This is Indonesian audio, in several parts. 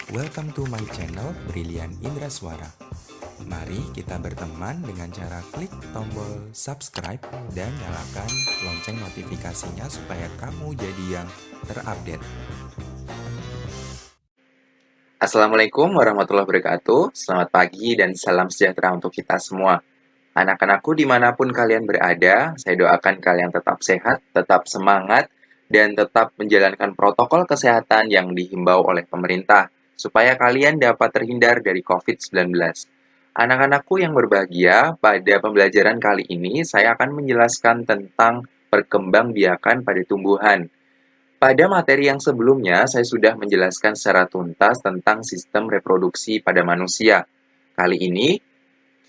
Welcome to my channel Brilian Indra Suara. Mari kita berteman dengan cara klik tombol subscribe dan nyalakan lonceng notifikasinya supaya kamu jadi yang terupdate. Assalamualaikum warahmatullahi wabarakatuh. Selamat pagi dan salam sejahtera untuk kita semua. Anak-anakku dimanapun kalian berada, saya doakan kalian tetap sehat, tetap semangat, dan tetap menjalankan protokol kesehatan yang dihimbau oleh pemerintah, supaya kalian dapat terhindar dari COVID-19. Anak-anakku yang berbahagia, pada pembelajaran kali ini saya akan menjelaskan tentang perkembangbiakan pada tumbuhan. Pada materi yang sebelumnya, saya sudah menjelaskan secara tuntas tentang sistem reproduksi pada manusia. Kali ini,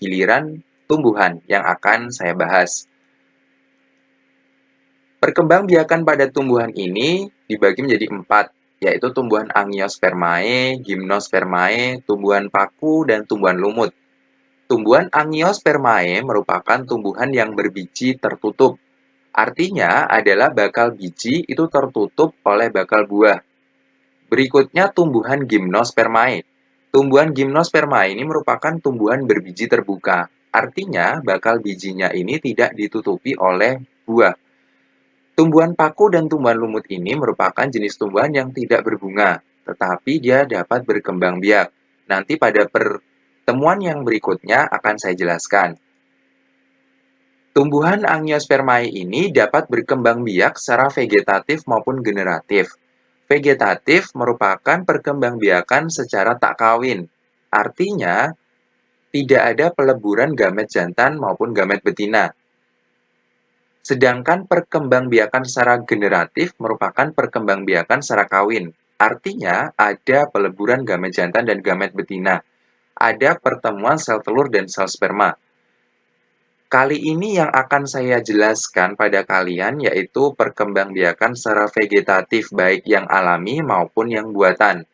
giliran tumbuhan yang akan saya bahas. Perkembangbiakan pada tumbuhan ini dibagi menjadi 4, yaitu tumbuhan Angiospermae, Gymnospermae, tumbuhan paku, dan tumbuhan lumut. Tumbuhan Angiospermae merupakan tumbuhan yang berbiji tertutup. Artinya adalah bakal biji itu tertutup oleh bakal buah. Berikutnya tumbuhan Gymnospermae. Tumbuhan Gymnospermae ini merupakan tumbuhan berbiji terbuka. Artinya, bakal bijinya ini tidak ditutupi oleh buah. Tumbuhan paku dan tumbuhan lumut ini merupakan jenis tumbuhan yang tidak berbunga, tetapi dia dapat berkembang biak. Nanti pada pertemuan yang berikutnya akan saya jelaskan. Tumbuhan Angiospermae ini dapat berkembang biak secara vegetatif maupun generatif. Vegetatif merupakan perkembangbiakan secara tak kawin. Artinya, tidak ada peleburan gamet jantan maupun gamet betina. Sedangkan perkembangbiakan secara generatif merupakan perkembangbiakan secara kawin. Artinya, ada peleburan gamet jantan dan gamet betina. Ada pertemuan sel telur dan sel sperma. Kali ini yang akan saya jelaskan pada kalian yaitu perkembangbiakan secara vegetatif baik yang alami maupun yang buatan.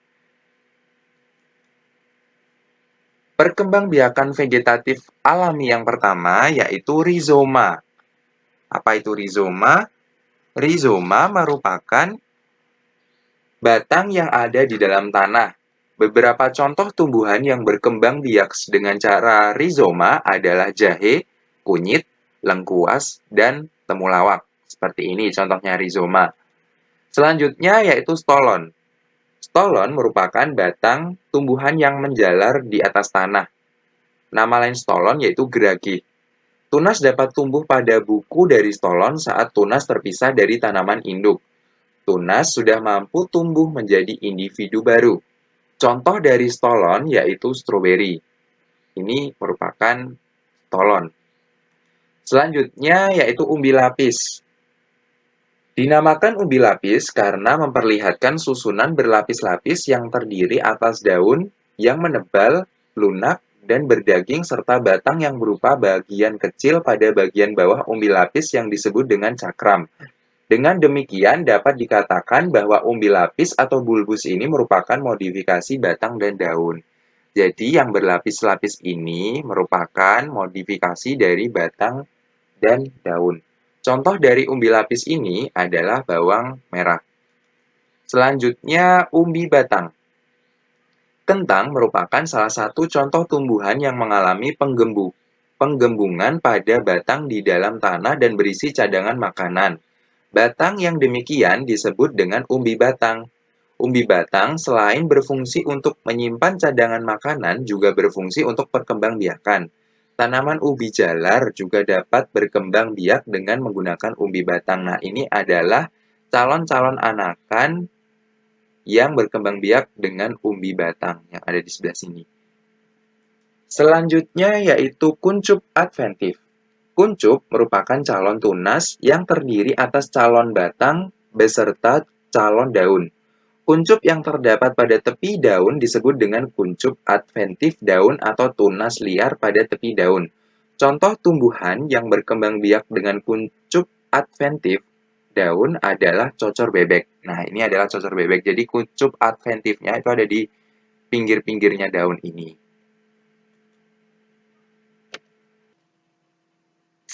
Perkembangbiakan vegetatif alami yang pertama yaitu rizoma. Apa itu rizoma? Rizoma merupakan batang yang ada di dalam tanah. Beberapa contoh tumbuhan yang berkembang biak dengan cara rizoma adalah jahe, kunyit, lengkuas, dan temulawak. Seperti ini contohnya rizoma. Selanjutnya yaitu stolon. Stolon merupakan batang tumbuhan yang menjalar di atas tanah. Nama lain stolon yaitu geragi. Tunas dapat tumbuh pada buku dari stolon saat tunas terpisah dari tanaman induk. Tunas sudah mampu tumbuh menjadi individu baru. Contoh dari stolon yaitu stroberi. Ini merupakan stolon. Selanjutnya yaitu umbi lapis. Dinamakan umbi lapis karena memperlihatkan susunan berlapis-lapis yang terdiri atas daun yang menebal, lunak, dan berdaging serta batang yang berupa bagian kecil pada bagian bawah umbi lapis yang disebut dengan cakram. Dengan demikian dapat dikatakan bahwa umbi lapis atau bulbus ini merupakan modifikasi batang dan daun. Jadi yang berlapis-lapis ini merupakan modifikasi dari batang dan daun. Contoh dari umbi lapis ini adalah bawang merah. Selanjutnya, umbi batang. Kentang merupakan salah satu contoh tumbuhan yang mengalami penggembungan pada batang di dalam tanah dan berisi cadangan makanan. Batang yang demikian disebut dengan umbi batang. Umbi batang selain berfungsi untuk menyimpan cadangan makanan juga berfungsi untuk perkembangbiakan. Tanaman ubi jalar juga dapat berkembang biak dengan menggunakan umbi batang. Nah, ini adalah calon-calon anakan yang berkembang biak dengan umbi batang yang ada di sebelah sini. Selanjutnya yaitu kuncup adventif. Kuncup merupakan calon tunas yang terdiri atas calon batang beserta calon daun. Kuncup yang terdapat pada tepi daun disebut dengan kuncup adventif daun atau tunas liar pada tepi daun. Contoh tumbuhan yang berkembang biak dengan kuncup adventif daun adalah cocor bebek. Nah, ini adalah cocor bebek. Jadi kuncup adventifnya itu ada di pinggir-pinggirnya daun ini.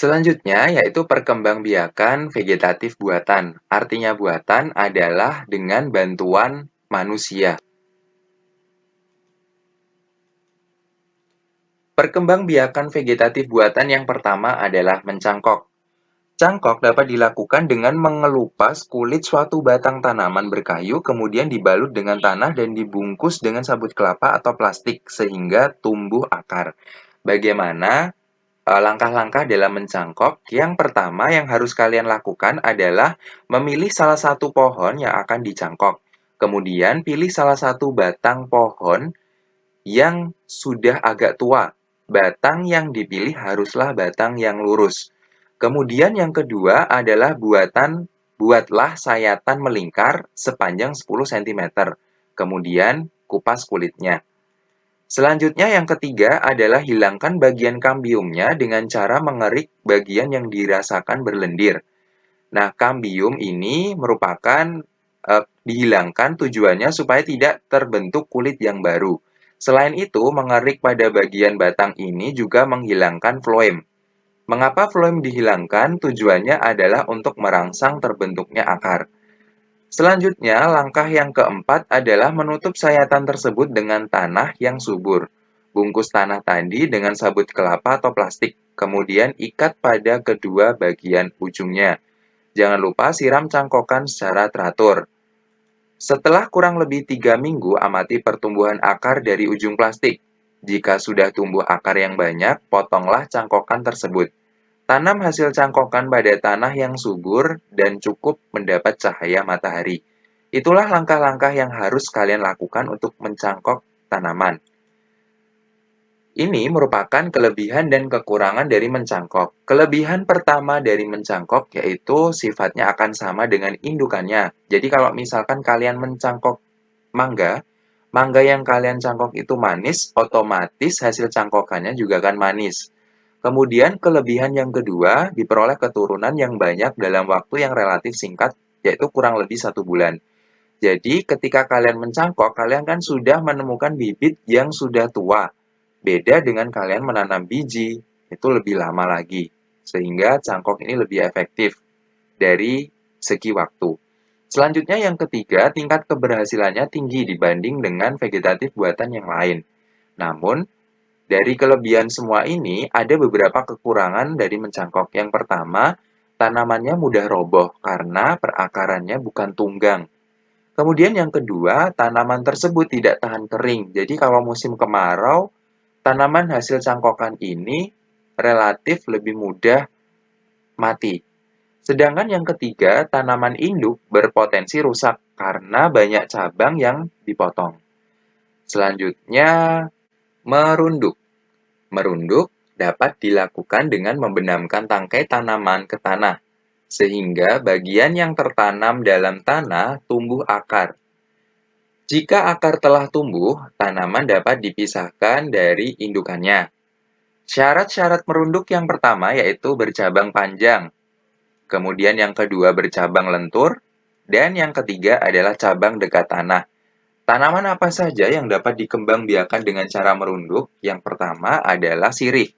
Selanjutnya yaitu perkembangbiakan vegetatif buatan. Artinya buatan adalah dengan bantuan manusia. Perkembangbiakan vegetatif buatan yang pertama adalah mencangkok. Cangkok dapat dilakukan dengan mengelupas kulit suatu batang tanaman berkayu, kemudian dibalut dengan tanah dan dibungkus dengan sabut kelapa atau plastik sehingga tumbuh akar. Bagaimana langkah-langkah dalam mencangkok? Yang pertama yang harus kalian lakukan adalah memilih salah satu pohon yang akan dicangkok. Kemudian pilih salah satu batang pohon yang sudah agak tua. Batang yang dipilih haruslah batang yang lurus. Kemudian yang kedua adalah buatlah sayatan melingkar sepanjang 10 cm. Kemudian kupas kulitnya. Selanjutnya yang ketiga adalah hilangkan bagian kambiumnya dengan cara mengerik bagian yang dirasakan berlendir. Nah, kambium ini merupakan dihilangkan tujuannya supaya tidak terbentuk kulit yang baru. Selain itu, mengerik pada bagian batang ini juga menghilangkan floem. Mengapa floem dihilangkan? Tujuannya adalah untuk merangsang terbentuknya akar. Selanjutnya, langkah yang keempat adalah menutup sayatan tersebut dengan tanah yang subur. Bungkus tanah tadi dengan sabut kelapa atau plastik, kemudian ikat pada kedua bagian ujungnya. Jangan lupa siram cangkokan secara teratur. Setelah kurang lebih 3 minggu, amati pertumbuhan akar dari ujung plastik. Jika sudah tumbuh akar yang banyak, potonglah cangkokan tersebut. Tanam hasil cangkokan pada tanah yang subur dan cukup mendapat cahaya matahari. Itulah langkah-langkah yang harus kalian lakukan untuk mencangkok tanaman. Ini merupakan kelebihan dan kekurangan dari mencangkok. Kelebihan pertama dari mencangkok yaitu sifatnya akan sama dengan indukannya. Jadi kalau misalkan kalian mencangkok mangga, mangga yang kalian cangkok itu manis, otomatis hasil cangkokannya juga akan manis. Kemudian kelebihan yang kedua diperoleh keturunan yang banyak dalam waktu yang relatif singkat, yaitu kurang lebih 1 bulan. Jadi ketika kalian mencangkok, kalian kan sudah menemukan bibit yang sudah tua. Beda dengan kalian menanam biji, itu lebih lama lagi. Sehingga cangkok ini lebih efektif dari segi waktu. Selanjutnya yang ketiga, tingkat keberhasilannya tinggi dibanding dengan vegetatif buatan yang lain. Namun, dari kelebihan semua ini, ada beberapa kekurangan dari mencangkok. Yang pertama, tanamannya mudah roboh karena perakarannya bukan tunggang. Kemudian yang kedua, tanaman tersebut tidak tahan kering. Jadi kalau musim kemarau, tanaman hasil cangkokan ini relatif lebih mudah mati. Sedangkan yang ketiga, tanaman induk berpotensi rusak karena banyak cabang yang dipotong. Selanjutnya, merunduk. Merunduk dapat dilakukan dengan membenamkan tangkai tanaman ke tanah, sehingga bagian yang tertanam dalam tanah tumbuh akar. Jika akar telah tumbuh, tanaman dapat dipisahkan dari indukannya. Syarat-syarat merunduk yang pertama yaitu bercabang panjang, kemudian yang kedua bercabang lentur, dan yang ketiga adalah cabang dekat tanah. Tanaman apa saja yang dapat dikembangbiakan dengan cara merunduk? Yang pertama adalah sirih,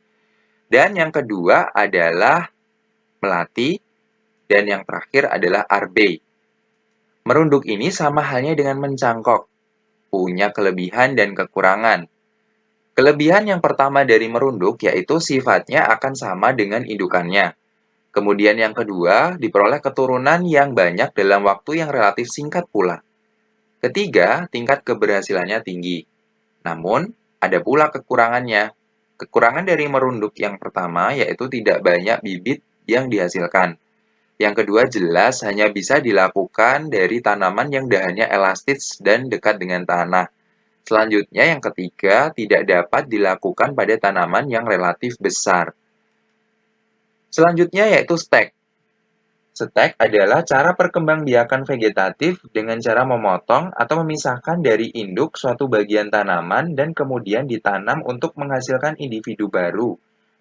dan yang kedua adalah melati, dan yang terakhir adalah arbei. Merunduk ini sama halnya dengan mencangkok, punya kelebihan dan kekurangan. Kelebihan yang pertama dari merunduk yaitu sifatnya akan sama dengan indukannya. Kemudian yang kedua, diperoleh keturunan yang banyak dalam waktu yang relatif singkat pula. Ketiga, tingkat keberhasilannya tinggi. Namun, ada pula kekurangannya. Kekurangan dari merunduk yang pertama yaitu tidak banyak bibit yang dihasilkan. Yang kedua jelas hanya bisa dilakukan dari tanaman yang dahannya elastis dan dekat dengan tanah. Selanjutnya yang ketiga tidak dapat dilakukan pada tanaman yang relatif besar. Selanjutnya yaitu stek. Stek adalah cara perkembangbiakan vegetatif dengan cara memotong atau memisahkan dari induk suatu bagian tanaman dan kemudian ditanam untuk menghasilkan individu baru.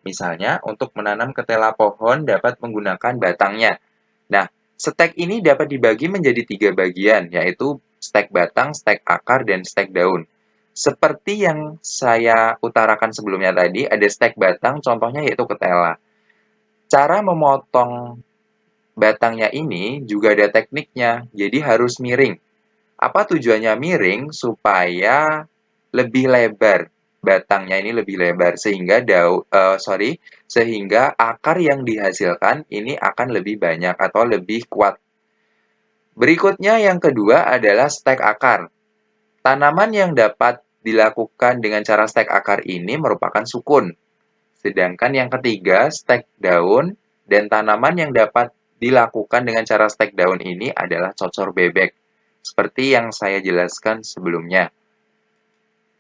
Misalnya, untuk menanam ketela pohon dapat menggunakan batangnya. Nah, stek ini dapat dibagi menjadi 3 bagian, yaitu stek batang, stek akar, dan stek daun. Seperti yang saya utarakan sebelumnya tadi, ada stek batang, contohnya yaitu ketela. Cara memotong batangnya ini juga ada tekniknya, jadi harus miring. Apa tujuannya miring? Supaya lebih lebar. batangnya ini lebih lebar sehingga sehingga akar yang dihasilkan ini akan lebih banyak atau lebih kuat. Berikutnya yang kedua adalah stek akar. Tanaman yang dapat dilakukan dengan cara stek akar ini merupakan sukun. Sedangkan yang ketiga, stek daun, dan tanaman yang dapat dilakukan dengan cara stek daun ini adalah cocor bebek. Seperti yang saya jelaskan sebelumnya.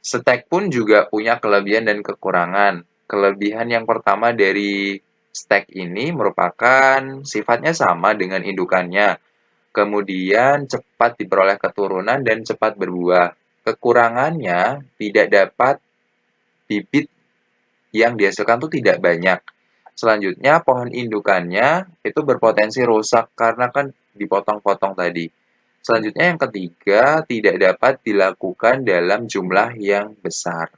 Stek pun juga punya kelebihan dan kekurangan. Kelebihan yang pertama dari stek ini merupakan sifatnya sama dengan indukannya. Kemudian cepat diperoleh keturunan dan cepat berbuah. Kekurangannya tidak dapat bibit yang dihasilkan tuh tidak banyak. Selanjutnya, pohon indukannya itu berpotensi rusak karena kan dipotong-potong tadi. Selanjutnya yang ketiga, tidak dapat dilakukan dalam jumlah yang besar.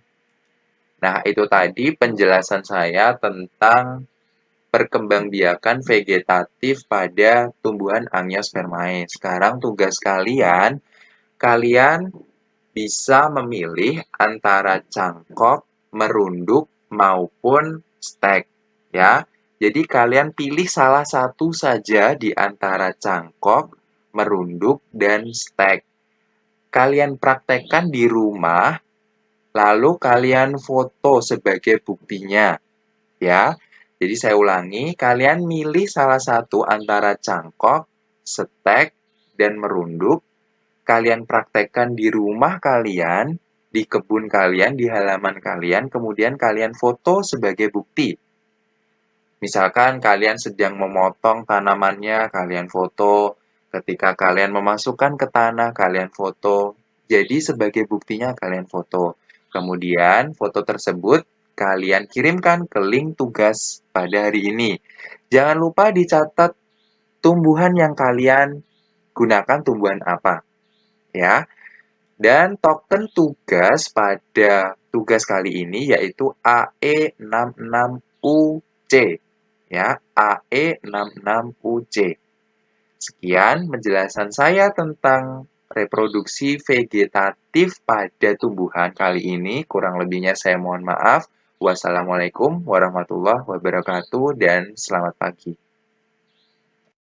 Nah, itu tadi penjelasan saya tentang perkembangbiakan vegetatif pada tumbuhan Angiospermae. Sekarang tugas kalian, kalian bisa memilih antara cangkok, merunduk, maupun stek, ya. Jadi kalian pilih salah satu saja di antara cangkok, merunduk, dan stek. Kalian praktekkan di rumah, lalu kalian foto sebagai buktinya, ya. Jadi saya ulangi, kalian milih salah satu antara cangkok, stek, dan merunduk. Kalian praktekkan di rumah kalian, di kebun kalian, di halaman kalian, kemudian kalian foto sebagai bukti. Misalkan kalian sedang memotong tanamannya, kalian foto. Ketika kalian memasukkan ke tanah, kalian foto. Jadi sebagai buktinya kalian foto. Kemudian foto tersebut kalian kirimkan ke link tugas pada hari ini. Jangan lupa dicatat tumbuhan yang kalian gunakan tumbuhan apa, ya. Dan token tugas pada tugas kali ini yaitu AE66UC, ya, AE66UC. Sekian penjelasan saya tentang reproduksi vegetatif pada tumbuhan kali ini. Kurang lebihnya saya mohon maaf. Wassalamualaikum warahmatullahi wabarakatuh dan selamat pagi.